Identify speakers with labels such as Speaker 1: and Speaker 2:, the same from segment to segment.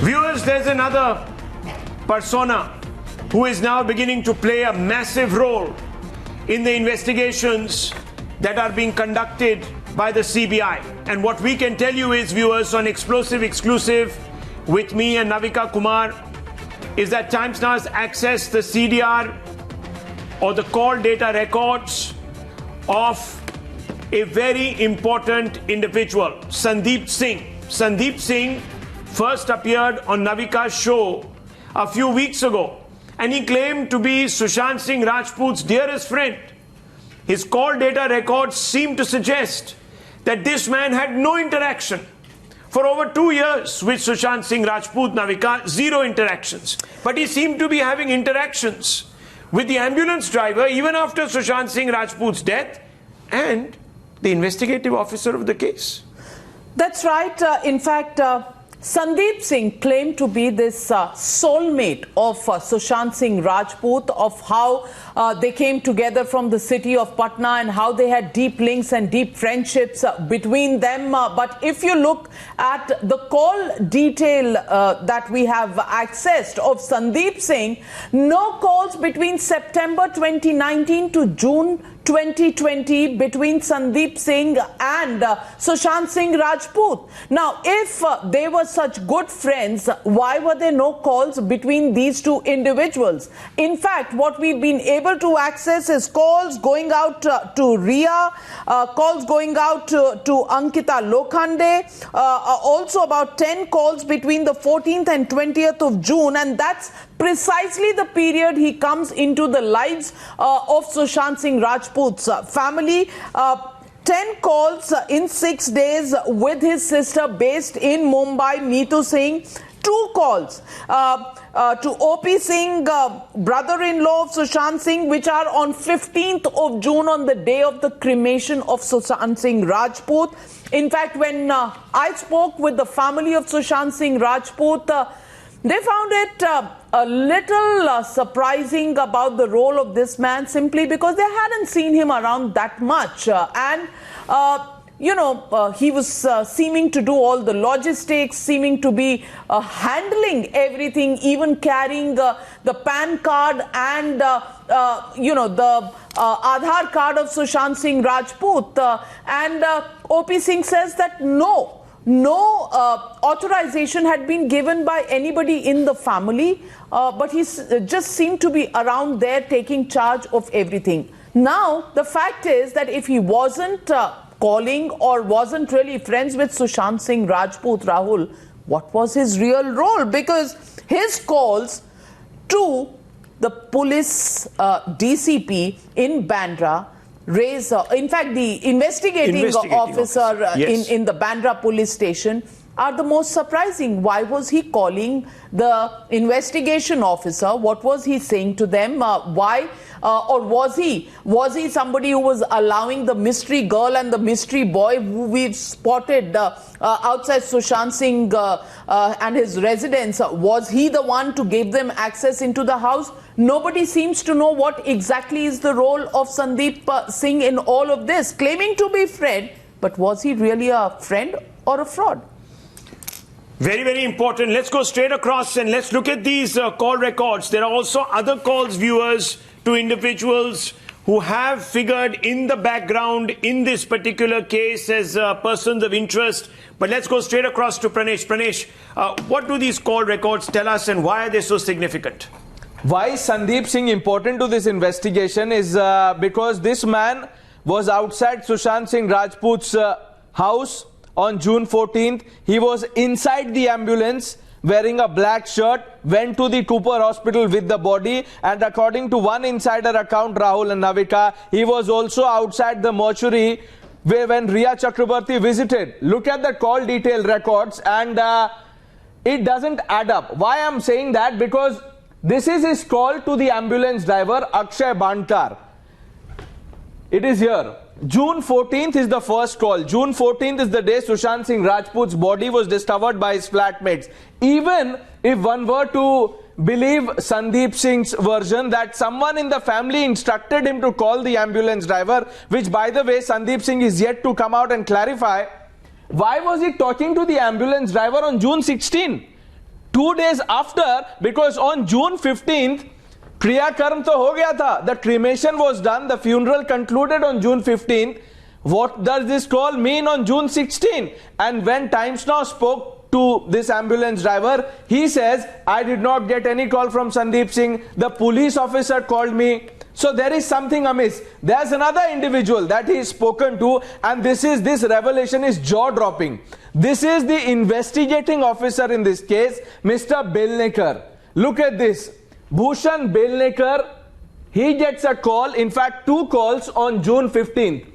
Speaker 1: Viewers, there's another persona who is now beginning to play a massive role in the investigations that are being conducted by the CBI. And what we can tell you is, viewers, on Explosive Exclusive with me and Navika Kumar, is that Times Now has accessed the CDR or the call data records of a very important individual, Sandip Singh. Sandip Singh first appeared on Navika's show a few weeks ago, and he claimed to be Sushant Singh Rajput's dearest friend. His call data records seem to suggest that this man had no interaction for over 2 years with Sushant Singh Rajput. Navika, zero interactions. But he seemed to be having interactions with the ambulance driver even after Sushant Singh Rajput's death and the investigative officer of the case.
Speaker 2: That's right. In fact, Sandeep Singh claimed to be this soulmate of Sushant Singh Rajput, of how they came together from the city of Patna and how they had deep links and deep friendships between them. But if you look at the call detail that we have accessed of Sandeep Singh, no calls between September 2019 to June 2020 between Sandeep Singh and Sushant Singh Rajput. Now, if they were such good friends, why were there no calls between these two individuals? In fact, what we've been able to access is calls going out to Riya, calls going out to Ankita Lokhande, also about 10 calls between the 14th and 20th of June, and that's precisely the period he comes into the lives of Sushant Singh Rajput's family. 10 calls in 6 days with his sister based in Mumbai, Neetu Singh. 2 calls to OP Singh, brother-in-law of Sushant Singh, which are on 15th of June, on the day of the cremation of Sushant Singh Rajput. In fact, when I spoke with the family of Sushant Singh Rajput, they found it a little surprising about the role of this man, simply because they hadn't seen him around that much. He was seeming to do all the logistics, seeming to be handling everything, even carrying the PAN card and, the Aadhaar card of Sushant Singh Rajput. OP Singh says that no authorization had been given by anybody in the family, but he just seemed to be around there taking charge of everything. Now, the fact is that if he wasn't calling or wasn't really friends with Sushant Singh Rajput, Rahul, what was his real role? Because his calls to the police DCP in Bandra raise, in fact, the investigating officer yes, in the Bandra police station, are the most surprising. Why was he calling the investigation officer? What was he saying to them? Why? Or was he somebody who was allowing the mystery girl and the mystery boy who we've spotted outside Sushant Singh and his residence? Was he the one to give them access into the house? Nobody seems to know what exactly is the role of Sandeep Singh in all of this, claiming to be a friend, but was he really a friend or a fraud?
Speaker 1: Very, very important. Let's go straight across and let's look at these call records. There are also other calls, viewers, to individuals who have figured in the background in this particular case as persons of interest. But let's go straight across to Pranesh. Pranesh, what do these call records tell us and why are they so significant?
Speaker 3: Why Sandeep Singh important to this investigation is because this man was outside Sushant Singh Rajput's house on June 14th. He was inside the ambulance wearing a black shirt, went to the Cooper hospital with the body, and according to one insider account, Rahul and Navika, he was also outside the mortuary when Rhea Chakraborty visited. Look at the call detail records and it doesn't add up. Why I'm saying that? Because this is his call to the ambulance driver, Akshay Bandkar. It is here. June 14th is the first call. June 14th is the day Sushant Singh Rajput's body was discovered by his flatmates. Even if one were to believe Sandeep Singh's version that someone in the family instructed him to call the ambulance driver, which by the way Sandeep Singh is yet to come out and clarify, why was he talking to the ambulance driver on June 16? 2 days after, because on June 15th, Kriyakarm to ho gaya tha. The cremation was done, the funeral concluded on June 15th. What does this call mean on June 16th? And when Times Now spoke to this ambulance driver, he says, I did not get any call from Sandeep Singh. The police officer called me. So there is something amiss. There's another individual that he is spoken to, and this revelation is jaw-dropping. This is the investigating officer in this case, Mr. Belnekar. Look at this. Bhushan Belnekar, he gets a call, in fact 2 calls on June 15th.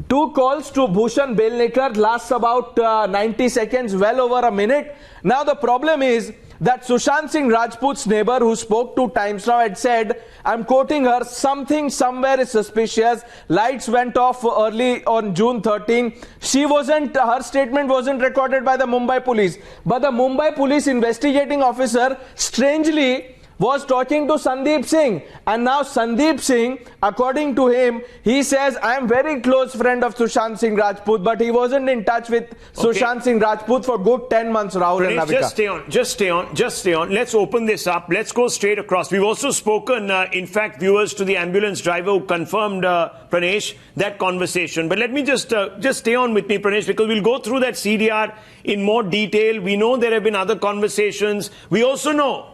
Speaker 3: 2 calls to Bhushan Belnekar, lasts about 90 seconds, well over a minute. Now the problem is that Sushant Singh Rajput's neighbor who spoke to Times Now had said, I'm quoting her, something somewhere is suspicious. Lights went off early on June 13. Her statement wasn't recorded by the Mumbai police. But the Mumbai police investigating officer, strangely, was talking to Sandeep Singh, and now Sandeep Singh, according to him, he says, I am very close friend of Sushant Singh Rajput, but he wasn't in touch with Sushant Singh Rajput for good 10 months, Rahul and Navika.
Speaker 1: Just stay on. Let's open this up. Let's go straight across. We've also spoken, in fact, viewers, to the ambulance driver who confirmed, Pranesh, that conversation. But let me just stay on with me, Pranesh, because we'll go through that CDR in more detail. We know there have been other conversations. We also know,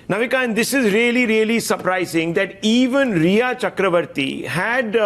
Speaker 1: Navika, and this is really, really surprising, that even Rhea Chakraborty had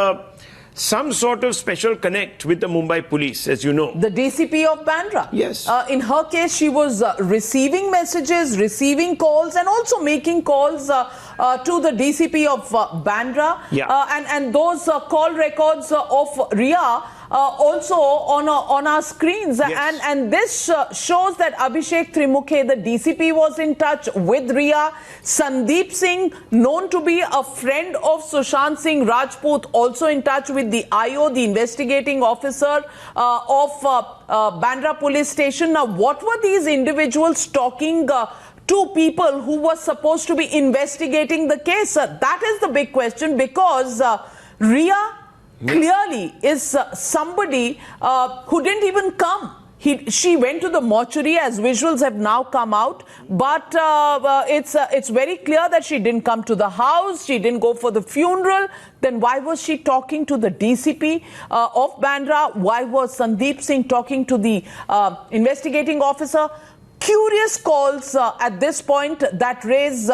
Speaker 1: some sort of special connect with the Mumbai police, as you know.
Speaker 2: The DCP of Bandra.
Speaker 1: Yes.
Speaker 2: In her case, she was receiving messages, receiving calls, and also making calls to the DCP of Bandra.
Speaker 1: Yeah.
Speaker 2: And those call records of Riya also on our screens.
Speaker 1: Yes.
Speaker 2: And this shows that Abhishek Trimukhe, the DCP, was in touch with Riya. Sandeep Singh, known to be a friend of Sushant Singh Rajput, also in touch with the IO, the investigating officer of Bandra police station. Now, what were these individuals talking to people who were supposed to be investigating the case? That is the big question, because Riya clearly is somebody who didn't even come. She went to the mortuary, as visuals have now come out, but it's very clear that she didn't come to the house, she didn't go for the funeral. Then why was she talking to the DCP of Bandra? Why was Sandeep Singh talking to the investigating officer? Curious calls at this point that raise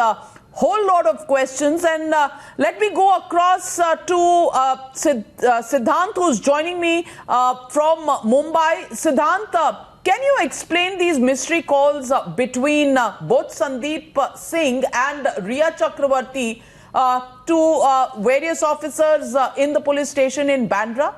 Speaker 2: whole lot of questions, and let me go across to Siddhant, who's joining me from Mumbai. Siddhant, can you explain these mystery calls between both Sandeep Singh and Rhea Chakraborty to various officers in the police station in Bandra?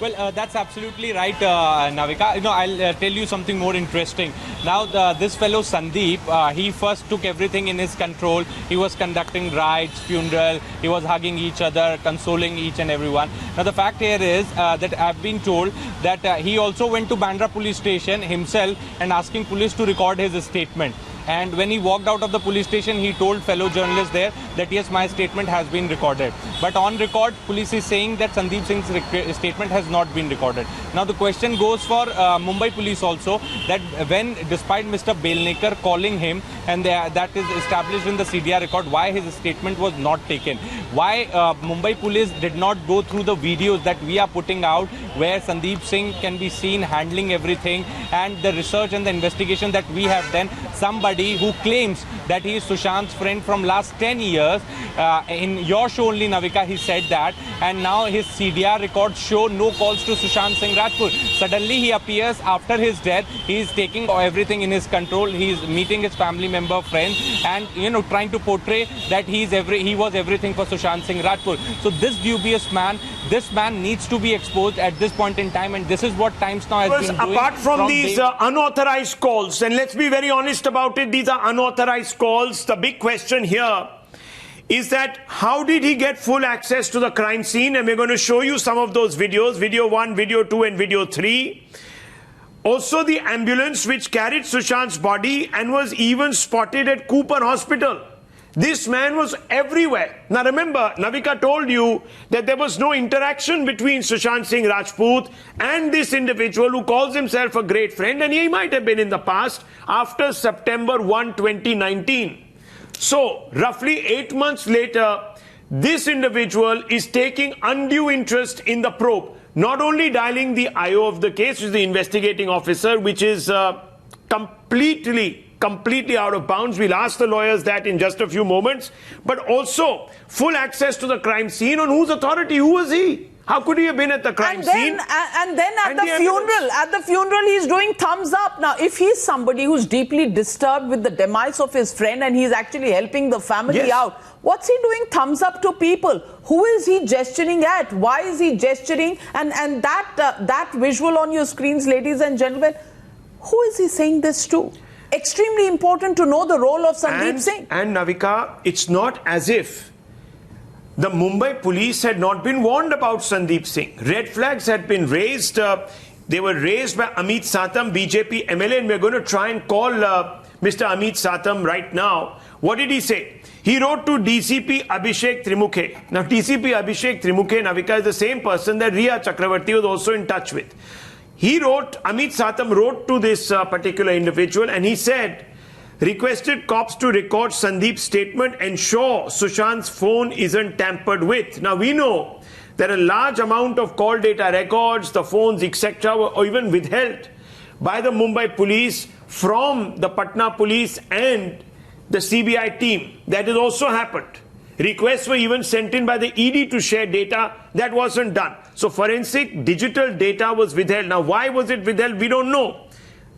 Speaker 4: Well, that's absolutely right, Navika. I'll tell you something more interesting. Now, this fellow Sandeep, he first took everything in his control. He was conducting rites, funeral. He was hugging each other, consoling each and everyone. Now, the fact here is that I've been told that he also went to Bandra police station himself and asking police to record his statement. And when he walked out of the police station, he told fellow journalists there that yes, my statement has been recorded. But on record, police is saying that Sandeep Singh's statement has not been recorded. Now the question goes for Mumbai police also, that when, despite Mr. Belnekar calling him, and that is established in the CDR record, why his statement was not taken. Why Mumbai police did not go through the videos that we are putting out, where Sandeep Singh can be seen handling everything, and the research and the investigation that we have done. Somebody who claims that he is Sushant's friend from last 10 years, in your show only, Navika, he said that, and now his CDR records show no calls to Sushant Singh Rajput. Suddenly he appears after his death, he is taking everything in his control, he is meeting his family member, friends, and trying to portray that he was everything for Sushant Singh Rajput. So this dubious man, this man needs to be exposed at this point in time, and this is what Times Now has been doing.
Speaker 1: Apart from these unauthorized calls, and let's be very honest about it, these are unauthorized calls. The big question here is that how did he get full access to the crime scene? And we're going to show you some of those videos, video 1, video 2 and video 3. Also the ambulance which carried Sushant's body and was even spotted at Cooper Hospital. This man was everywhere. Now remember, Navika told you that there was no interaction between Sushant Singh Rajput and this individual who calls himself a great friend, and he might have been in the past after September 1, 2019. So, roughly 8 months later, this individual is taking undue interest in the probe. Not only dialing the IO of the case, which is the investigating officer, which is completely out of bounds. We'll ask the lawyers that in just a few moments. But also full access to the crime scene. On whose authority? Who was he? How could he have been at the crime scene?
Speaker 2: And then at the funeral, he's doing thumbs up. Now, if he's somebody who's deeply disturbed with the demise of his friend and he's actually helping the family out, what's he doing thumbs up to people? Who is he gesturing at? Why is he gesturing? And that visual on your screens, ladies and gentlemen, who is he saying this to? Extremely important to know the role of Sandeep Singh.
Speaker 1: And Navika, it's not as if the Mumbai police had not been warned about Sandeep Singh. Red flags had been raised. They were raised by Ameet Satam, BJP MLA, and we're going to try and call Mr. Ameet Satam right now. What did he say? He wrote to DCP Abhishek Trimukhe. Now, DCP Abhishek Trimukhe, Navika, is the same person that Rhea Chakraborty was also in touch with. Ameet Satam wrote to this particular individual, and he said, requested cops to record Sandeep's statement, ensure Sushant's phone isn't tampered with. Now, we know that a large amount of call data records, the phones, etc., were even withheld by the Mumbai police from the Patna police and the CBI team. That has also happened. Requests were even sent in by the ED to share data. That wasn't done. So forensic digital data was withheld. Now, why was it withheld? We don't know.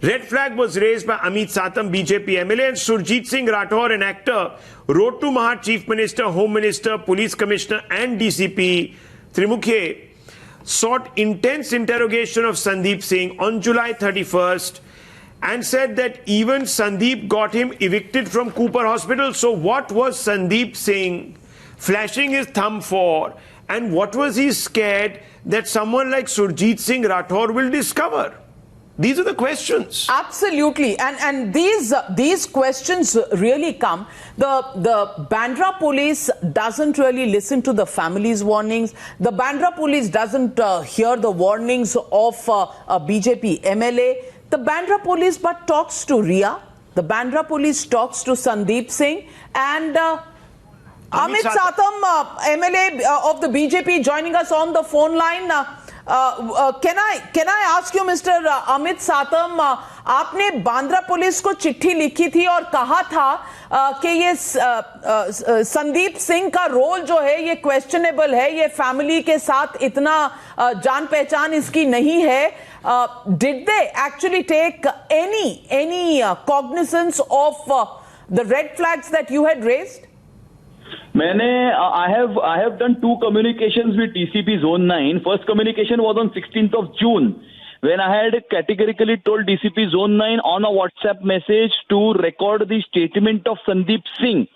Speaker 1: Red flag was raised by Ameet Satam, BJP MLA, and Surjit Singh Rathore, an actor, wrote to Mahar Chief Minister, Home Minister, Police Commissioner and DCP Trimukhe, sought intense interrogation of Sandeep Singh on July 31st and said that even Sandeep got him evicted from Cooper Hospital. So what was Sandeep Singh flashing his thumb for, and what was he scared that someone like Surjit Singh Rathore will discover? These are the questions.
Speaker 2: Absolutely. And these questions really come. The Bandra police doesn't really listen to the family's warnings. The Bandra police doesn't hear the warnings of a BJP MLA. The Bandra police but talks to Riya. The Bandra police talks to Sandeep Singh. And Ameet Satam, MLA of the BJP, joining us on the phone line. Can I ask you, Mr. Ameet Satam, आपने Bandra police को चिट्ठी लिखी थी और कहा था कि ये संदीप सिंह का रोल जो है ये क्वेश्चनेबल है, ये फैमिली के साथ इतना जान पहचान इसकी नहीं है. Did they actually take any cognizance of the red flags that you had raised?
Speaker 5: I have done 2 communications with DCP Zone 9. First communication was on 16th of June, when I had categorically told DCP Zone 9 on a WhatsApp message to record the statement of Sandeep Singh,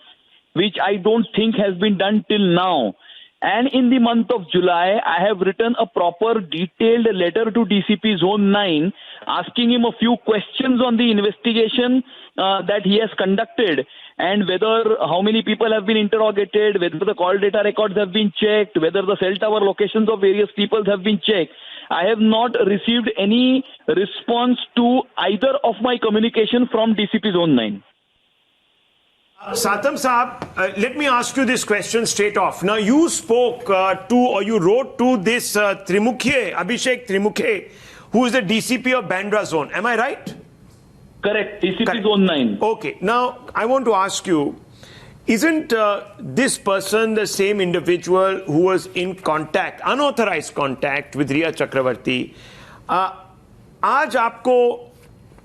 Speaker 5: which I don't think has been done till now. And in the month of July, I have written a proper detailed letter to DCP Zone 9 asking him a few questions on the investigation that he has conducted, and whether how many people have been interrogated, whether the call data records have been checked, whether the cell tower locations of various people have been checked. I have not received any response to either of my communication from DCP Zone 9.
Speaker 1: Satam Saab, let me ask you this question straight off. Now, you spoke you wrote to this Trimukhe, Abhishek Trimukhe, who is the DCP of Bandra Zone. Am I right?
Speaker 5: Correct. DCP Zone 9.
Speaker 1: Okay. Now, I want to ask you, isn't this person the same individual who was in contact, unauthorized contact with Rhea Chakraborty? आज आपको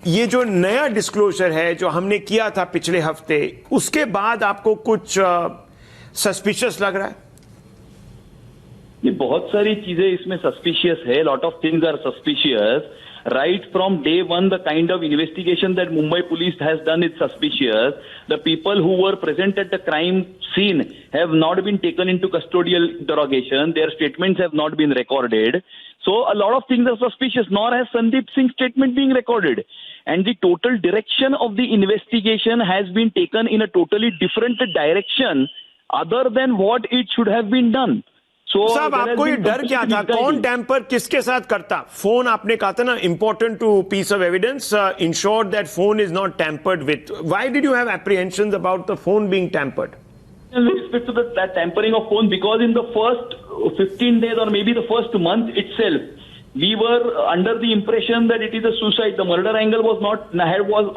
Speaker 1: ये जो नया disclosure है जो हमने किया था पिछले हफ्ते, उसके बाद आपको कुछ सस्पिशियस लग रहा है?
Speaker 5: ये बहुत सारी चीजें इसमें सस्पिशियस है. Lot of things are suspicious. Right from day one, the kind of investigation that Mumbai police has done is suspicious. The people who were present at the crime scene have not been taken into custodial interrogation. Their statements have not been recorded. So a lot of things are suspicious, nor has Sandeep Singh's statement being recorded. And the total direction of the investigation has been taken in a totally different direction other than what it should have been done. So,
Speaker 1: साहब आपको ये डर क्या था? कौन tamper किसके साथ करता? फोन आपने कहा था ना, important to piece of evidence, ensure that phone is not tampered with. Why did you have apprehensions about the phone being tampered?
Speaker 5: With respect to that tampering of phone, because in the first 15 days or maybe the first month itself, we were under the impression that it is a suicide. The murder angle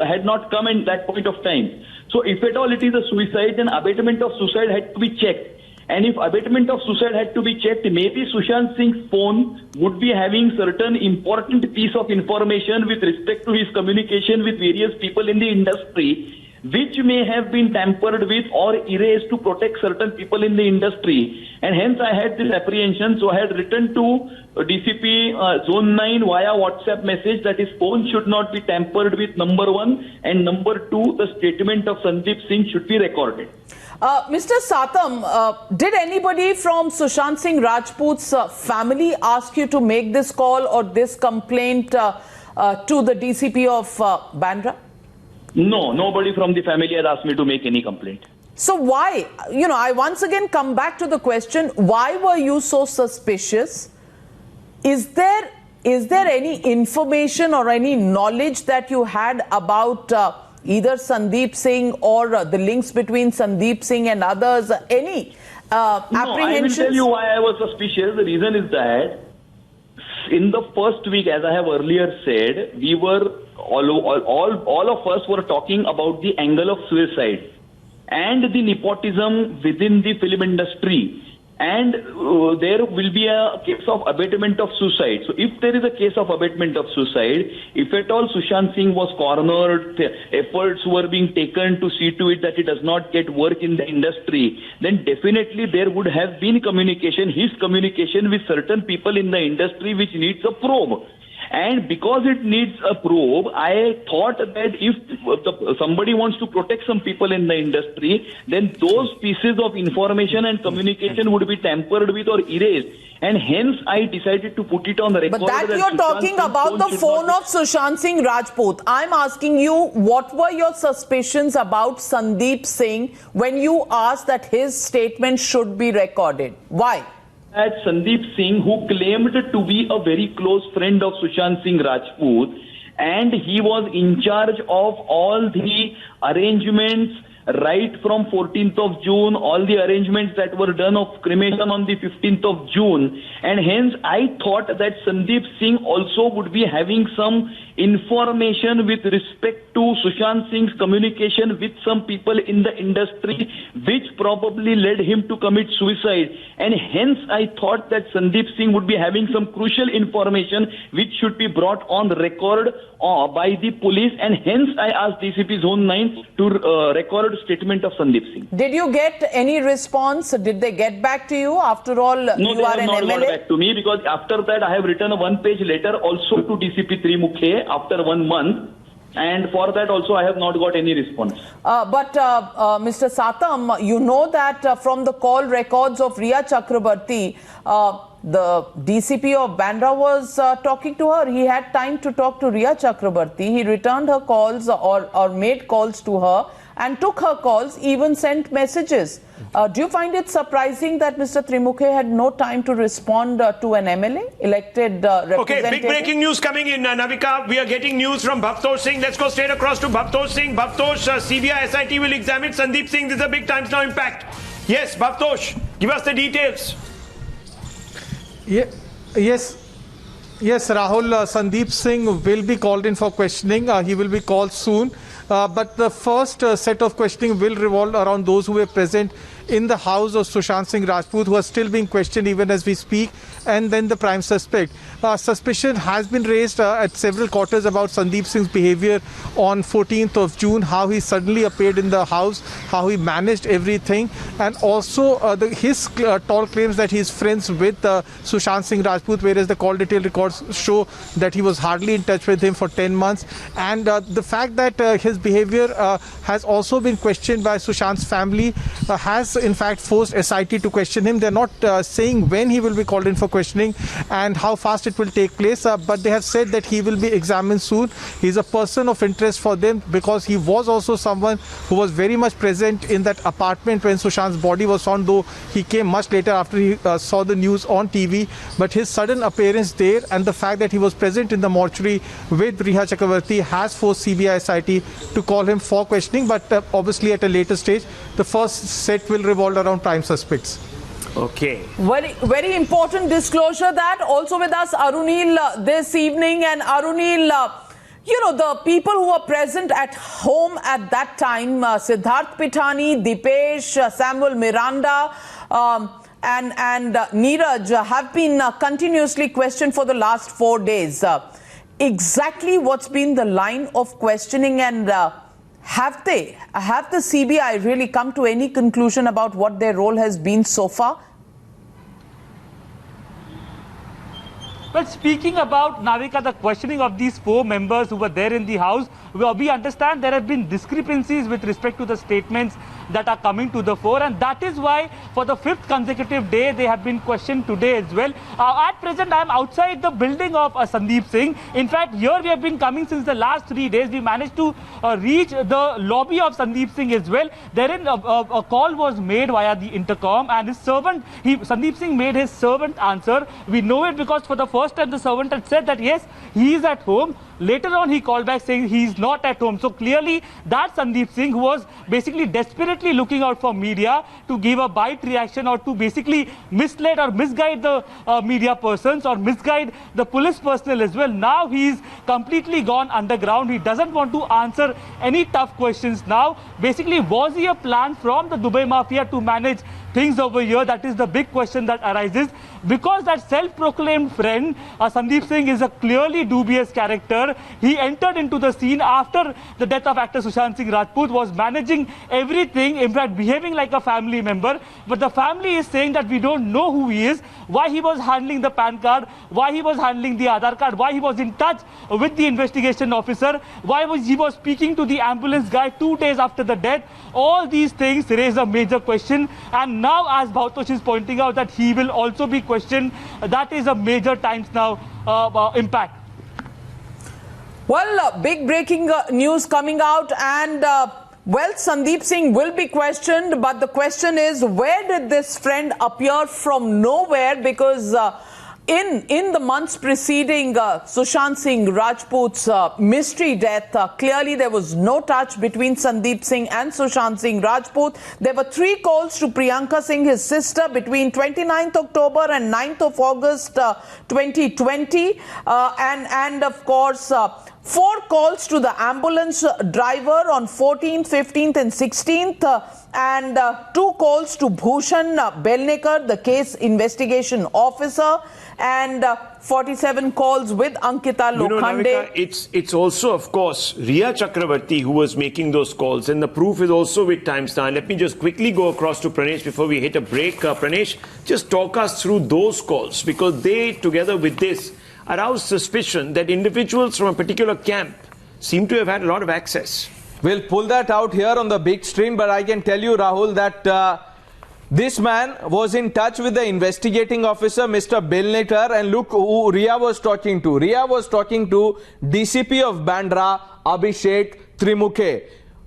Speaker 5: had not come at that point of time. So if at all it is a suicide, then abatement of suicide had to be checked. And if abatement of suicide had to be checked, maybe Sushant Singh's phone would be having certain important piece of information with respect to his communication with various people in the industry, which may have been tampered with or erased to protect certain people in the industry. And hence I had this apprehension. So I had written to DCP Zone 9 via WhatsApp message that his phone should not be tampered with, number one. And number two, the statement of Sandeep Singh should be recorded.
Speaker 2: Mr. Satam, did anybody from Sushant Singh Rajput's family ask you to make this call or this complaint to the DCP of Bandra?
Speaker 5: No, nobody from the family has asked me to make any complaint.
Speaker 2: So why? You know, I once again come back to the question, why were you so suspicious? Is there any information or any knowledge that you had about either Sandeep Singh or the links between Sandeep Singh and others? Any apprehensions?
Speaker 5: No, I will tell you why I was suspicious. The reason is that in the first week, as I have earlier said, we were all of us were talking about the angle of suicide and the nepotism within the film industry. And there will be a case of abatement of suicide. So if there is a case of abatement of suicide, if at all Sushant Singh was cornered, efforts were being taken to see to it that he does not get work in the industry, then definitely there would have been communication, his communication with certain people in the industry which needs a probe. And because it needs a probe, I thought that if somebody wants to protect some people in the industry, then those pieces of information and communication would be tampered with or erased. And hence, I decided to put it on the record.
Speaker 2: But that you're talking about the phone of Sushant Singh Rajput. I'm asking you, what were your suspicions about Sandeep Singh when you asked that his statement should be recorded? Why?
Speaker 5: At Sandeep Singh, who claimed to be a very close friend of Sushant Singh Rajput, and he was in charge of all the arrangements right from 14th of June, all the arrangements that were done of cremation on the 15th of June. And hence, I thought that Sandeep Singh also would be having some information with respect to Sushant Singh's communication with some people in the industry, which probably led him to commit suicide. And hence, I thought that Sandeep Singh would be having some crucial information which should be brought on record by the police. And hence, I asked DCP Zone 9 to record statement of Sandeep Singh.
Speaker 2: Did you get any response? Did they get back to you? After all,
Speaker 5: no,
Speaker 2: you are an MLA.
Speaker 5: No, they have not got back to me, because after that, I have written a one-page letter also to DCP Trimukhe after 1 month. And for that also, I have not got any response.
Speaker 2: But Mr. Satam, you know that from the call records of Rhea Chakraborty, the DCP of Bandra was talking to her. He had time to talk to Rhea Chakraborty. He returned her calls or made calls to her and took her calls, even sent messages. Do you find it surprising that Mr. Trimukhe had no time to respond to an MLA, elected representative?
Speaker 1: Okay, big breaking news coming in, Navika. We are getting news from Bhavtosh Singh. Let's go straight across to Bhavtosh Singh. Bhavtosh, CBI SIT will examine Sandeep Singh. This is a big Times Now impact. Yes, Bhavtosh, give us the details.
Speaker 6: Yes, Rahul, Sandeep Singh will be called in for questioning. He will be called soon. But the first set of questioning will revolve around those who were present in the house of Sushant Singh Rajput, who are still being questioned even as we speak, and then the prime suspect. Suspicion has been raised at several quarters about Sandeep Singh's behavior on 14th of June, how he suddenly appeared in the house, how he managed everything, and also his tall claims that he is friends with Sushant Singh Rajput, whereas the call detail records show that he was hardly in touch with him for 10 months. And the fact that his behavior has also been questioned by Sushant's family has in fact forced SIT to question him. They're not saying when he will be called in for questioning and how fast it will take place, but they have said that he will be examined soon. He's a person of interest for them because he was also someone who was very much present in that apartment when Sushant's body was found, though he came much later after he saw the news on TV. But his sudden appearance there and the fact that he was present in the mortuary with Rhea Chakraborty has forced CBI SIT to call him for questioning, but obviously at a later stage. The first set will revolve around prime suspects.
Speaker 1: Okay.
Speaker 2: Very important disclosure that also with us Arunil this evening. And Arunil, you know, the people who were present at home at that time, Siddharth Pitani, Dipesh, Samuel Miranda, and Neeraj have been continuously questioned for the last 4 days. Exactly what's been the line of questioning, and have the CBI really come to any conclusion about what their role has been so far?
Speaker 7: Well, speaking about, Navika, the questioning of these 4 members who were there in the house, we understand there have been discrepancies with respect to the statements that are coming to the fore, and that is why for the 5th consecutive day they have been questioned today as well. At present I am outside the building of Sandeep Singh. In fact, here we have been coming since the last 3 days. We managed to reach the lobby of Sandeep Singh as well. Therein a call was made via the intercom, and his servant, Sandeep Singh made his servant answer. We know it because for the first time the servant had said that yes, he is at home. Later on he called back saying he is not at home. So clearly that Sandeep Singh, who was basically desperately looking out for media to give a bite reaction or to basically mislead or misguide the media persons or misguide the police personnel as well. Now he's completely gone underground. He doesn't want to answer any tough questions now. Basically, was he a plan from the Dubai Mafia to manage things over here? That is the big question that arises, because that self-proclaimed friend Sandeep Singh is a clearly dubious character. He entered into the scene after the death of actor Sushant Singh Rajput, was managing everything, in fact behaving like a family member, but the family is saying that we don't know who he is, why he was handling the PAN card, why he was handling the Aadhaar card, why he was in touch with the investigation officer, why he was speaking to the ambulance guy 2 days after the death. All these things raise a major question, and now as Bhautosh is pointing out that he will also be questioned, that is a major Times Now impact.
Speaker 2: Well, big breaking news coming out, and well, Sandeep Singh will be questioned, but the question is, where did this friend appear from nowhere? Because in the months preceding Sushant Singh Rajput's mystery death, clearly there was no touch between Sandeep Singh and Sushant Singh Rajput. There were 3 calls to Priyanka Singh, his sister, between 29th October and 9th of August 2020, and of course 4 calls to the ambulance driver on 14th, 15th and 16th, and 2 calls to Bhushan Belnekar, the case investigation officer, and 47 calls with Ankita Lokhande.
Speaker 1: You know, Navika, it's also, of course, Rhea Chakraborty who was making those calls, and the proof is also with Times Now. Let me just quickly go across to Pranesh before we hit a break. Pranesh, just talk us through those calls, because they, together with this, arouse suspicion that individuals from a particular camp seem to have had a lot of access.
Speaker 3: We'll pull that out here on the big screen, but I can tell you, Rahul, that this man was in touch with the investigating officer, Mr. Belnekar, and look who Riya was talking to. Riya was talking to DCP of Bandra, Abhishek Trimukhe.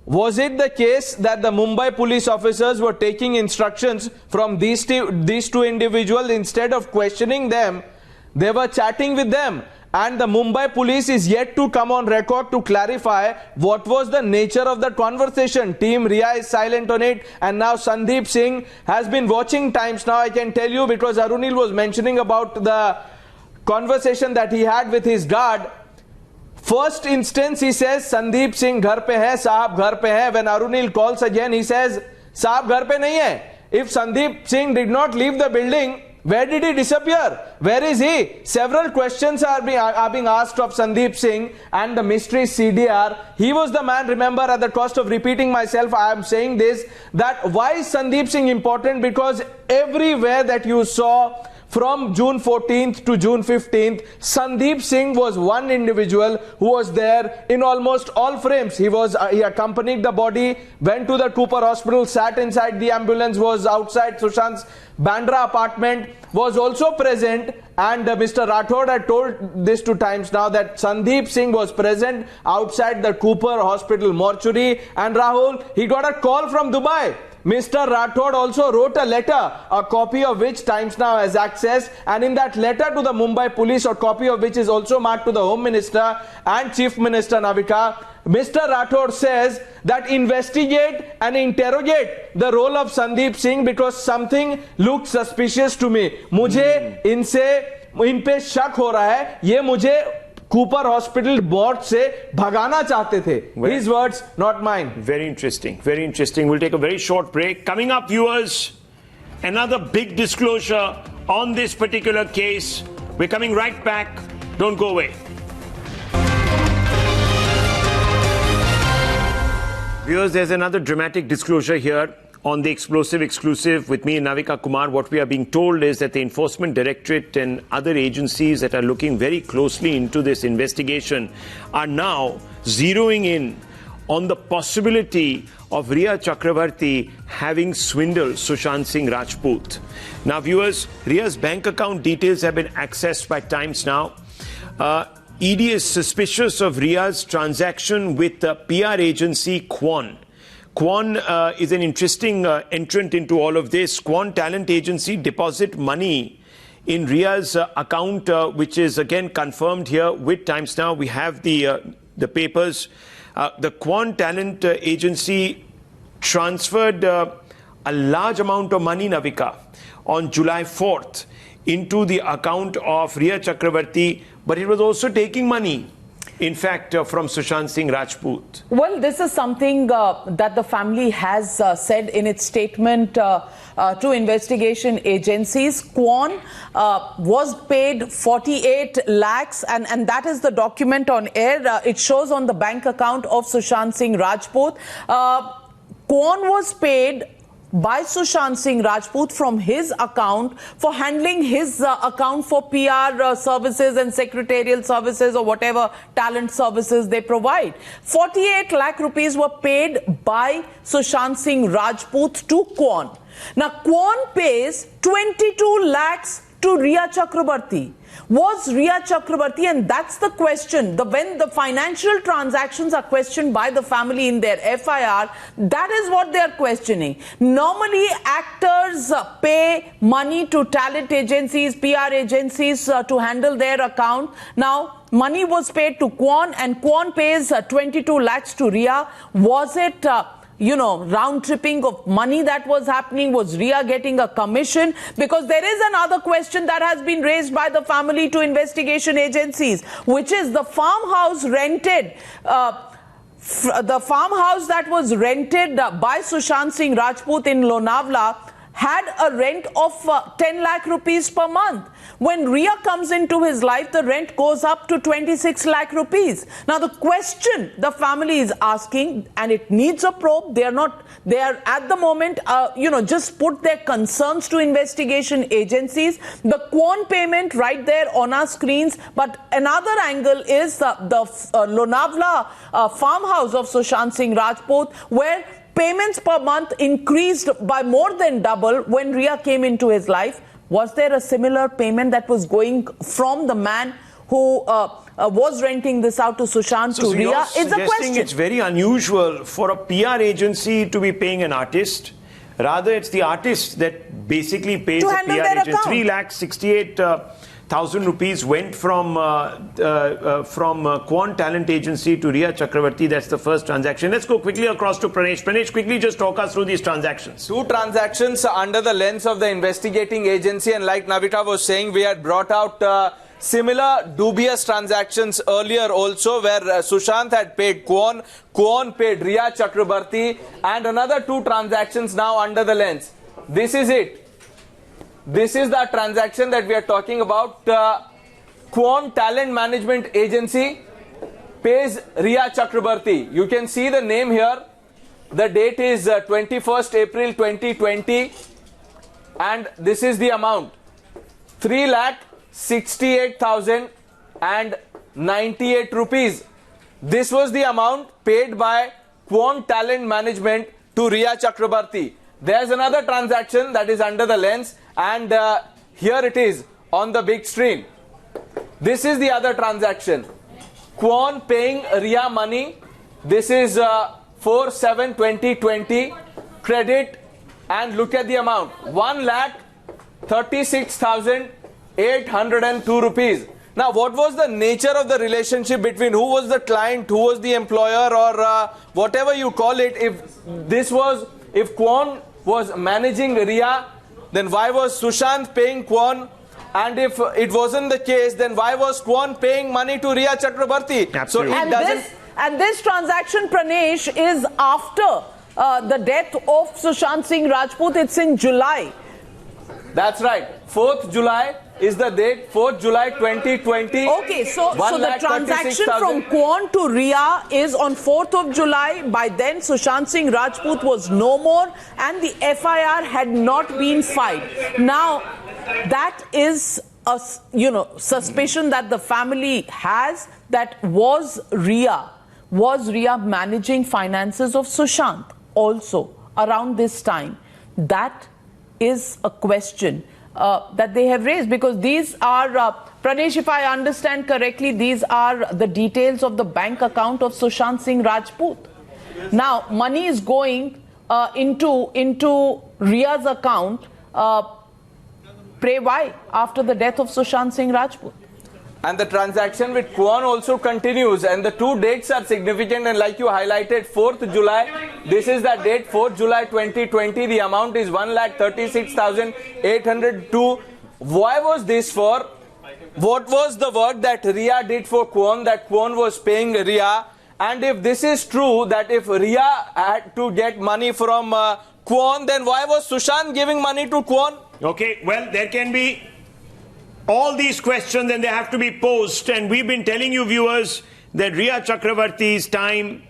Speaker 3: Was it the case that the Mumbai police officers were taking instructions from these two individuals? Instead of questioning them, they were chatting with them, and the Mumbai police is yet to come on record to clarify what was the nature of that conversation. Team Riya is silent on it, and now Sandeep Singh has been watching Times Now, I can tell you, because Arunil was mentioning about the conversation that he had with his guard. First instance, he says, Sandeep Singh ghar pe hai, Saab ghar pe hai. When Arunil calls again, he says, Saab ghar pe nahi hai. If Sandeep Singh did not leave the building, where did he disappear? Where is he? Several questions are being asked of Sandeep Singh and the mystery CDR. He was the man, remember, at the cost of repeating myself, I am saying this, that why is Sandeep Singh important? Because everywhere that you saw from June 14th to June 15th, Sandeep Singh was one individual who was there in almost all frames. He accompanied the body, went to the Cooper hospital, sat inside the ambulance, was outside Sushant's Bandra apartment, was also present, and Mr. Rathod had told this to Times Now that Sandeep Singh was present outside the Cooper hospital mortuary. And Rahul, he got a call from Dubai. Mr. Rathod also wrote a letter, a copy of which Times Now has access, and in that letter to the Mumbai police, a copy of which is also marked to the Home Minister and Chief Minister Navika, Mr. Rathod says that investigate and interrogate the role of Sandeep Singh because something looked suspicious to me. मुझे इन पे शक हो रहा है, ये मुझे Cooper Hospital board से भगाना चाहते थे. His words, not mine.
Speaker 1: Very interesting. Very interesting. We'll take a very short break. Coming up, viewers, another big disclosure on this particular case. We're coming right back. Don't go away. Viewers, there's another dramatic disclosure here on the explosive exclusive with me and Navika Kumar. What we are being told is that the Enforcement Directorate and other agencies that are looking very closely into this investigation are now zeroing in on the possibility of Rhea Chakraborty having swindled Sushant Singh Rajput. Now, viewers, Rhea's bank account details have been accessed by Times Now. ED is suspicious of Rhea's transaction with the PR agency Quan. Quan is an interesting entrant into all of this. Quan Talent Agency deposit money in Rhea's account, which is again confirmed here with Times Now. We have the papers. The Quan Talent Agency transferred a large amount of money, Navika, on July 4th into the account of Rhea Chakraborty, but it was also taking money, in fact, from Sushant Singh Rajput.
Speaker 2: Well, this is something that the family has said in its statement to investigation agencies. Quan was paid 48 lakhs and that is the document on air. It shows on the bank account of Sushant Singh Rajput. Quan was paid by Sushant Singh Rajput from his account for handling his account for PR services and secretarial services or whatever talent services they provide. 48 lakh rupees were paid by Sushant Singh Rajput to Quan. Now, Quan pays 22 lakhs to Rhea Chakraborty. Was Rhea Chakraborty, and that's the question, when the financial transactions are questioned by the family in their FIR, that is what they are questioning. Normally, actors pay money to talent agencies, PR agencies to handle their account. Now, money was paid to Quan and Quan pays 22 lakhs to Rhea. Was it round tripping of money that was happening? Was Rhea getting a commission? Because there is another question that has been raised by the family to investigation agencies, which is the farmhouse rented. The farmhouse that was rented by Sushant Singh Rajput in Lonavala had a rent of 10 lakh rupees per month. When Rhea comes into his life, the rent goes up to 26 lakh rupees. Now, the question the family is asking, and it needs a probe, they are at the moment, just put their concerns to investigation agencies. The Quan payment right there on our screens. But another angle is the Lonavala farmhouse of Sushant Singh Rajput, where payments per month increased by more than double when Rhea came into his life. Was there a similar payment that was going from the man who was renting this out to Sushant to Rhea? It's a question.
Speaker 1: It's very unusual for a PR agency to be paying an artist. Rather, it's the artist that basically pays a PR agent. 3,68,000 rupees went from Quan Talent Agency to Rhea Chakraborty. That's the first transaction. Let's go quickly across to Pranesh. Pranesh, quickly just talk us through these transactions.
Speaker 3: Two transactions under the lens of the investigating agency, and like Navika was saying, we had brought out similar dubious transactions earlier also, where Sushant had paid Kwon, Kwon paid Rhea Chakraborty, and another 2 transactions now under the lens. This is it. This is the transaction that we are talking about. Kwon Talent Management Agency pays Rhea Chakraborty. You can see the name here. The date is 21st April 2020, and this is the amount, 3,68,098 rupees. This was the amount paid by Kwon Talent Management to Rhea Chakraborty. There's another transaction that is under the lens, and here it is on the big screen. This is the other transaction. Kwon paying Rhea money. This is 4/7/2020. Credit, and look at the amount, 1,36,802 rupees. Now, what was the nature of the relationship between who was the client, who was the employer, or whatever you call it? If Kwon was managing Rhea, then why was Sushant paying Kwon? And if it wasn't the case, then why was Kwon paying money to Rhea Chakraborty?
Speaker 1: Absolutely.
Speaker 3: So
Speaker 2: and this transaction, Pranesh, is after the death of Sushant Singh Rajput. It's in July.
Speaker 3: That's right. 4th July is the date. 4th July 2020.
Speaker 2: Okay, so the transaction from Kwon to Rhea is on 4th of July. By then, Sushant Singh Rajput was no more, and the FIR had not been filed. Now, that is a suspicion that the family has, that was Rhea managing finances of Sushant also around this time. That is a question that they have raised, because these are, Pranesh, if I understand correctly, these are the details of the bank account of Sushant Singh Rajput. Now, money is going into Rhea's account. Pray why? After the death of Sushant Singh Rajput.
Speaker 3: And the transaction with Kwon also continues, and the 2 dates are significant, and like you highlighted, 4th July, this is the date, 4th July 2020, the amount is 1,36,802. Why was this for? What was the work that Rhea did for Kwon, that Kwon was paying Rhea? And if this is true, that if Rhea had to get money from Kwon, then why was Sushant giving money to Kwon?
Speaker 1: Okay, well, there can be all these questions, and they have to be posed. And we've been telling you, viewers, that Rhea Chakraborty's time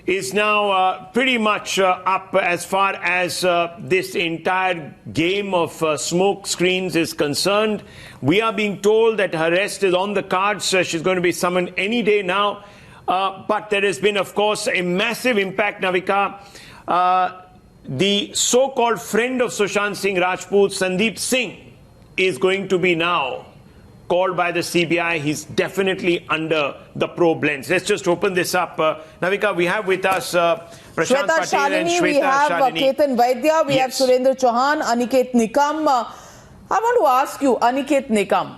Speaker 1: is now pretty much up as far as this entire game of smoke screens is concerned. We are being told that her arrest is on the cards. She's going to be summoned any day now. But there has been, of course, a massive impact, Navika. The so-called friend of Sushant Singh Rajput, Sandeep Singh, is going to be now called by the CBI. He's definitely under the probe lens. Let's just open this up. Navika, we have with us Prashant
Speaker 2: Shweta
Speaker 1: Patel and
Speaker 2: Shalini,
Speaker 1: Shweta
Speaker 2: we have
Speaker 1: Shalini.
Speaker 2: Ketan Vaidya, we have
Speaker 1: Yes.
Speaker 2: Surendra Chauhan, Aniket Nikam. I want to ask you, Aniket Nikam,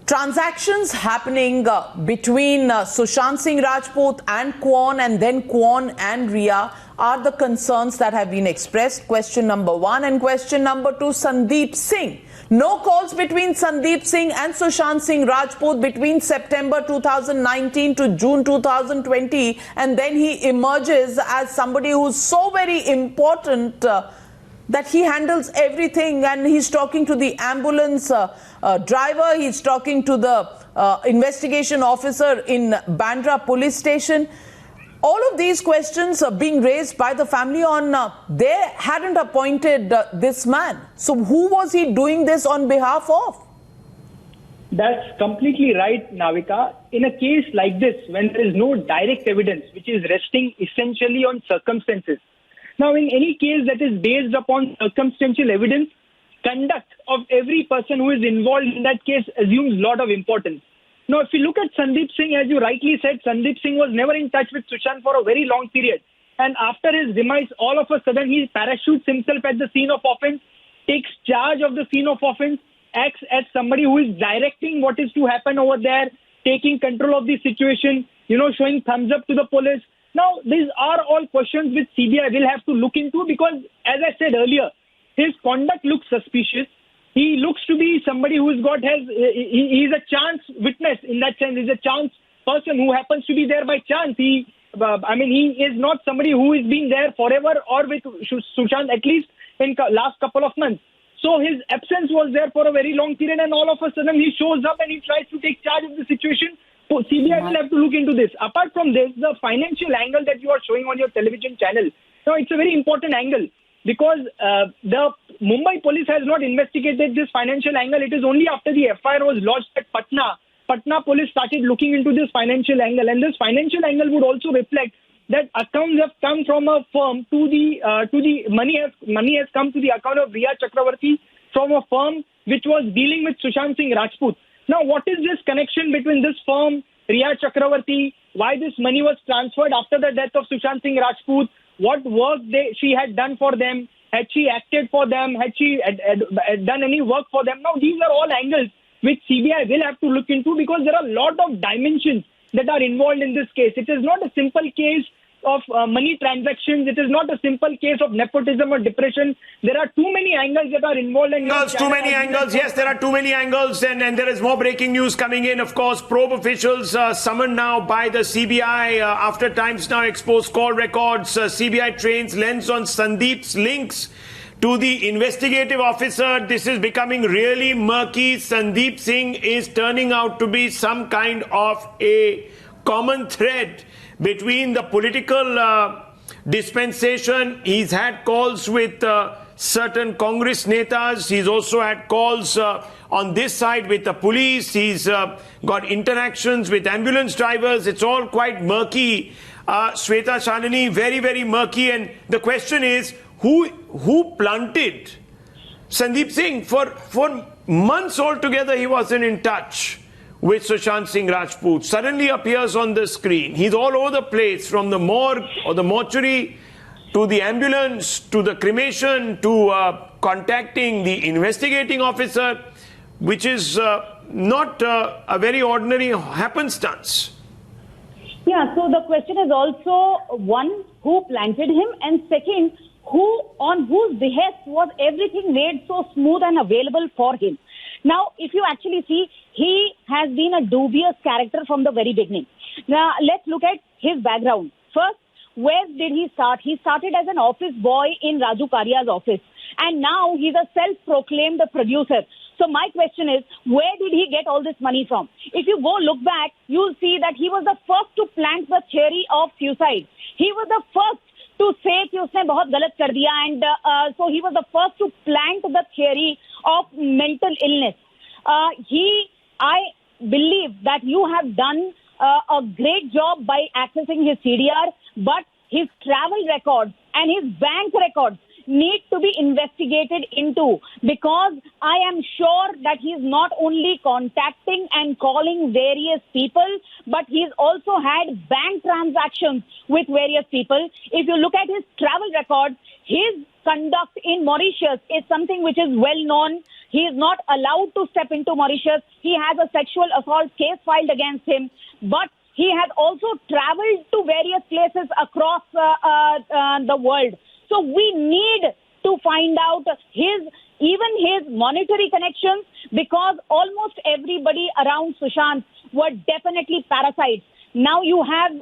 Speaker 2: transactions happening between Sushant Singh Rajput and Kwon, and then Kwon and Rhea, are the concerns that have been expressed. Question number 1. And question number 2, Sandeep Singh. No calls between Sandeep Singh and Sushant Singh Rajput between September 2019 to June 2020, and then he emerges as somebody who's so very important that he handles everything, and he's talking to the ambulance driver, he's talking to the investigation officer in Bandra police station. All of these questions are being raised by the family on they hadn't appointed this man. So who was he doing this on behalf of?
Speaker 8: That's completely right, Navika. In a case like this, when there is no direct evidence, which is resting essentially on circumstances. Now, in any case that is based upon circumstantial evidence, conduct of every person who is involved in that case assumes a lot of importance. Now, if you look at Sandeep Singh, as you rightly said, Sandeep Singh was never in touch with Sushant for a very long period. And after his demise, all of a sudden, he parachutes himself at the scene of offense, takes charge of the scene of offense, acts as somebody who is directing what is to happen over there, taking control of the situation, showing thumbs up to the police. Now, these are all questions which CBI will have to look into, because, as I said earlier, his conduct looks suspicious. He looks to be somebody who's he's a chance witness in that sense. He's a chance person who happens to be there by chance. He is not somebody who is being there forever or with Sushant, at least in last couple of months. So his absence was there for a very long period, and all of a sudden he shows up and he tries to take charge of the situation. So CBI will have to look into this. Apart from this, the financial angle that you are showing on your television channel, it's a very important angle because the Mumbai police has not investigated this financial angle. It is only after the FIR was lodged at Patna police started looking into this financial angle, and this financial angle would also reflect that accounts have come from a firm to the money has come to the account of Rhea Chakraborty from a firm which was dealing with Sushant Singh Rajput. Now, what is this connection between this firm, Rhea Chakraborty, why this money was transferred after the death of Sushant Singh Rajput, what work she had done for them, had she acted for them, had she done any work for them? Now, these are all angles which CBI will have to look into because there are a lot of dimensions that are involved in this case. It is not a simple case of money transactions. It is not a simple case of nepotism or depression. There are too many angles that are involved.
Speaker 1: Too many angles. Yes, there are too many angles. And there is more breaking news coming in. Of course, probe officials summoned now by the CBI after Times Now exposed call records. CBI trains lens on Sandeep's links to the investigative officer. This is becoming really murky. Sandip Singh is turning out to be some kind of a common thread between the political dispensation. He's had calls with certain Congress netas. He's also had calls on this side with the police. He's got interactions with ambulance drivers. It's all quite murky. Shweta Shalini, very, very murky. And the question is, who planted Sandeep Singh? For months altogether, he wasn't in touch with Sushant Singh Rajput. Suddenly appears on the screen. He's all over the place, from the morgue or the mortuary to the ambulance to the cremation to contacting the investigating officer, which is not a very ordinary happenstance.
Speaker 9: Yeah, so the question is also, one, who planted him, and second, on whose behest was everything made so smooth and available for him. Now, if you actually see, he has been a dubious character from the very beginning. Now, let's look at his background. First, where did he start? He started as an office boy in Raju Karia's office. And now he's a self-proclaimed producer. So my question is, where did he get all this money from? If you go look back, you'll see that he was the first to plant the theory of suicide. He was the first to say कि उसने बहुत गलत कर दिया, and so he was the first to plant the theory of mental illness. I believe that you have done a great job by accessing his CDR, but his travel records and his bank records need to be investigated into, because I am sure that he is not only contacting and calling various people, but he's also had bank transactions with various people. If you look at his travel records, his conduct in Mauritius is something which is well known. He is not allowed to step into Mauritius. He has a sexual assault case filed against him, but he has also traveled to various places across the world. So we need to find out even his monetary connections, because almost everybody around Sushant were definitely parasites. Now you have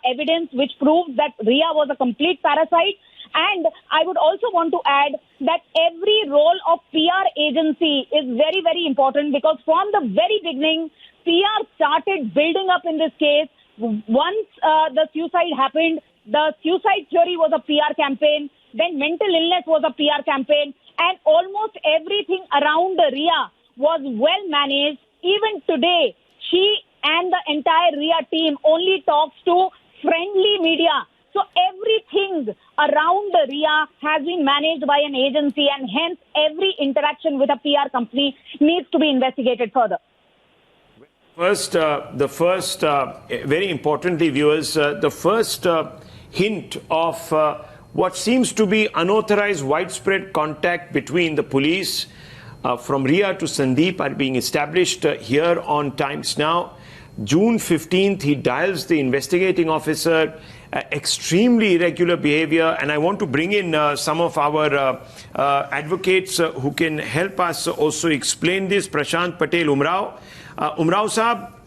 Speaker 9: evidence which proves that Riya was a complete parasite. And I would also want to add that every role of PR agency is very, very important, because from the very beginning, PR started building up in this case. Once the suicide happened, the suicide theory was a PR campaign. Then mental illness was a PR campaign, and almost everything around Riya was well managed. Even today, she and the entire Riya team only talks to friendly media. So everything around Riya has been managed by an agency, and hence every interaction with a PR company needs to be investigated further.
Speaker 1: First, very importantly, viewers, the first hint of what seems to be unauthorized widespread contact between the police from Riya to Sandeep are being established here on Times Now. June 15th, he dials the investigating officer. Extremely irregular behavior, and I want to bring in some of our advocates who can help us also explain this. Prashant Patel Umrao. Umrao साहब,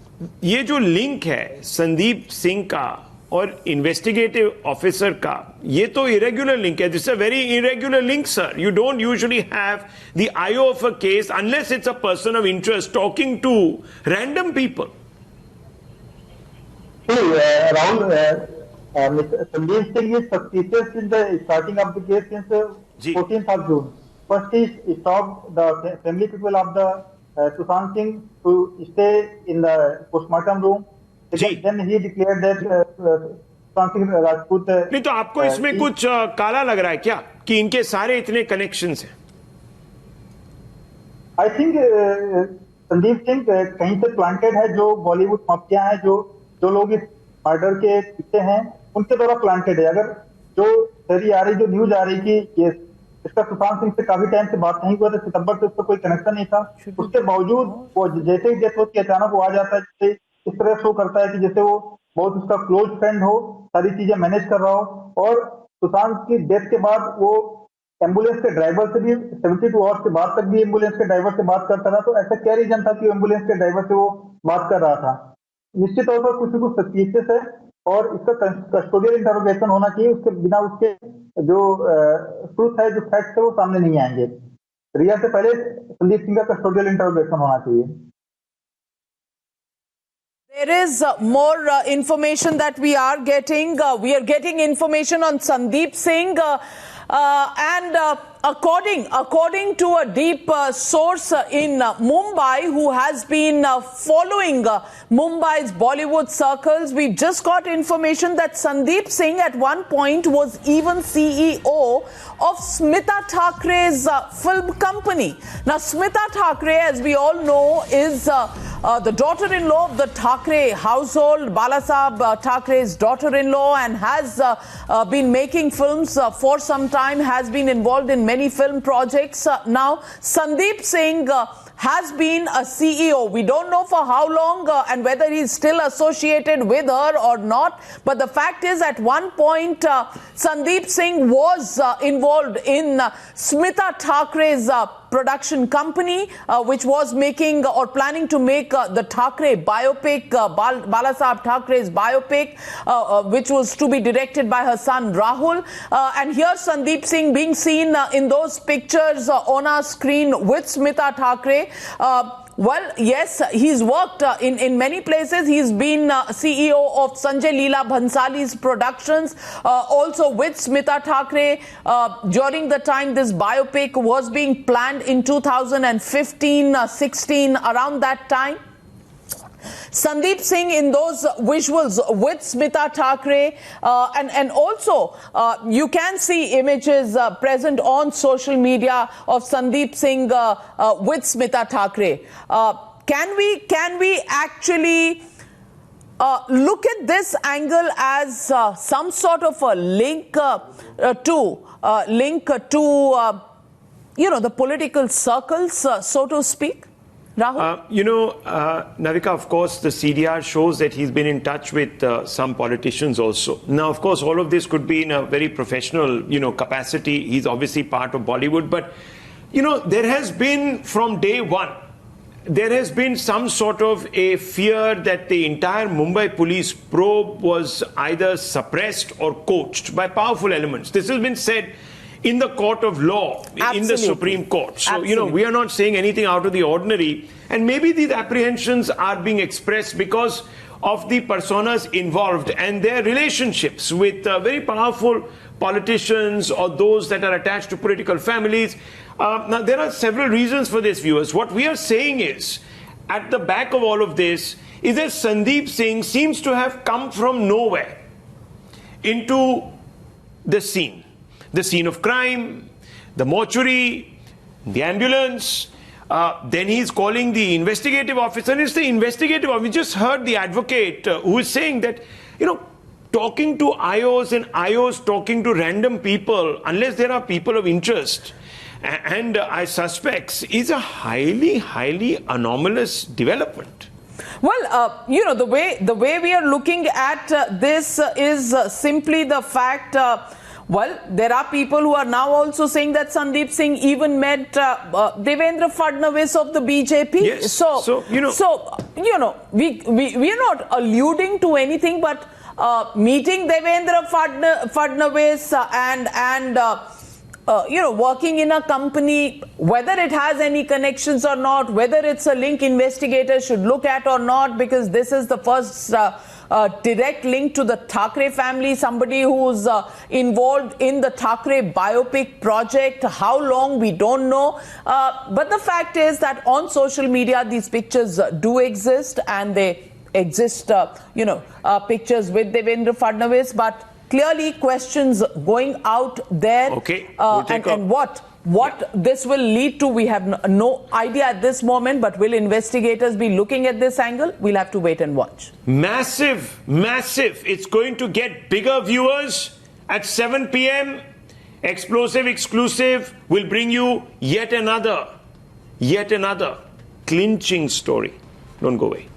Speaker 1: ये जो link है संदीप सिंह का और investigative officer का, ये तो irregular link है. This is a very irregular link, sir. You don't usually have the IO of a case unless it's a person of interest talking to random people.
Speaker 10: Mr. Sandeep Singh is suspicious in the starting of the case since 14th of June. First, he stopped the family people of the Sushant Singh to stay in the postmortem room. Then he declared that Sushant Singh Rajput.
Speaker 1: नहीं तो आपको इसमें कुछ काला लग रहा है क्या कि इनके सारे इतने कनेक्शंस हैं?
Speaker 10: I think संदीप सिंह कहीं से प्लांटेड है. जो बॉलीवुड माफिया है, जो लोग इस मर्डर के पीछे हैं, उनके द्वारा प्लांटेड है. अगर जो थ्योरी आ रही, जो न्यूज आ रही कि ये इसका सुशांत सिंह से काफी टाइम से बात नहीं हुआ था, सितंबर से उसका कोई कनेक्शन नहीं था, उसके बावजूद वो जैसे ही डेथ होती है अचानक वो आ जाता है, जैसे इस तरह शो करता है कि जैसे वो बहुत उसका क्लोज फ्रेंड हो, सारी चीजें मैनेज कर रहा हो. और सुशांत की डेथ के बाद वो एम्बुलेंस के ड्राइवर से भी 72 आवर्स के बाद तक भी एम्बुलेंस के ड्राइवर से बात करता रहा. तो ऐसा क्या रीजन था कि एम्बुलेंस के ड्राइवर से वो बात कर रहा था? निश्चित तौर पर कुछ सस्पिशियस है और इसका कस्टोडियल इंटरोगेशन होना चाहिए. उसके बिना उसके जो ट्रूथ है, जो फैक्ट है, वो सामने नहीं आएंगे. रिया से पहले संदीप सिंह का कस्टोडियल इंटरोगेशन होना चाहिए.
Speaker 2: There is more information that we are getting. We are getting information on Sandeep Singh and according to a deep source in Mumbai who has been following Mumbai's Bollywood circles, we just got information that Sandeep Singh at one point was even CEO of Shweta Thakre's film company. Now Shweta Thakre, as we all know, is the daughter-in-law of the Thakre household, Balasaheb Thakre's daughter-in-law, and has been making films for some time, has been involved in many film projects. Now, Sandeep Singh has been a CEO. We don't know for how long and whether he's still associated with her or not. But the fact is, at one point, Sandeep Singh was involved in Shweta Thakre's production company, which was making or planning to make the Thakre biopic, Balasaheb Thakre's biopic, which was to be directed by her son Rahul. And here Sandeep Singh being seen in those pictures on our screen with Shweta Thakre. Well, yes, he's worked in many places. He's been CEO of Sanjay Leela Bhansali's productions, also with Shweta Thakre during the time this biopic was being planned in 2015-16, around that time. Sandeep Singh in those visuals with Shweta Thakre, and also you can see images present on social media of Sandeep Singh with Shweta Thakre. Can we actually look at this angle as some sort of a link to the political circles, so to speak? Rahul?
Speaker 1: Navika, of course, the CDR shows that he's been in touch with some politicians also. Now, of course, all of this could be in a very professional, capacity. He's obviously part of Bollywood. But, there has been from day one, there has been some sort of a fear that the entire Mumbai police probe was either suppressed or coached by powerful elements. This has been said in the court of law,
Speaker 2: Absolutely.
Speaker 1: in the Supreme Court. So,
Speaker 2: Absolutely.
Speaker 1: we are not saying anything out of the ordinary. And maybe these apprehensions are being expressed because of the personas involved and their relationships with very powerful politicians or those that are attached to political families. Now, there are several reasons for this, viewers. What we are saying is, at the back of all of this, is that Sandeep Singh seems to have come from nowhere into the scene. The scene of crime, the mortuary, the ambulance. Then he's calling the investigative officer. And it's the investigative officer. We just heard the advocate who is saying that, talking to IOs and IOs talking to random people, unless there are people of interest and suspects, is a highly, highly anomalous development.
Speaker 2: Well, the way we are looking at this is simply the fact. Well, there are people who are now also saying that Sandeep Singh even met Devendra Fadnavis of the BJP.
Speaker 1: Yes. So
Speaker 2: we are not alluding to anything, but meeting Devendra Fadnavis and working in a company, whether it has any connections or not, whether it's a link investigators should look at or not, because this is the first direct link to the Thakre family, somebody who's involved in the Thakre biopic project. How long, we don't know. But the fact is that on social media, these pictures do exist, and they exist, pictures with Devendra Fadnavis, but clearly questions going out there.
Speaker 1: Okay.
Speaker 2: And what this will lead to, we have no idea at this moment, but will investigators be looking at this angle? We'll have to wait and watch.
Speaker 1: Massive. It's going to get bigger viewers at 7 p.m. Explosive Exclusive will bring you yet another clinching story. Don't go away.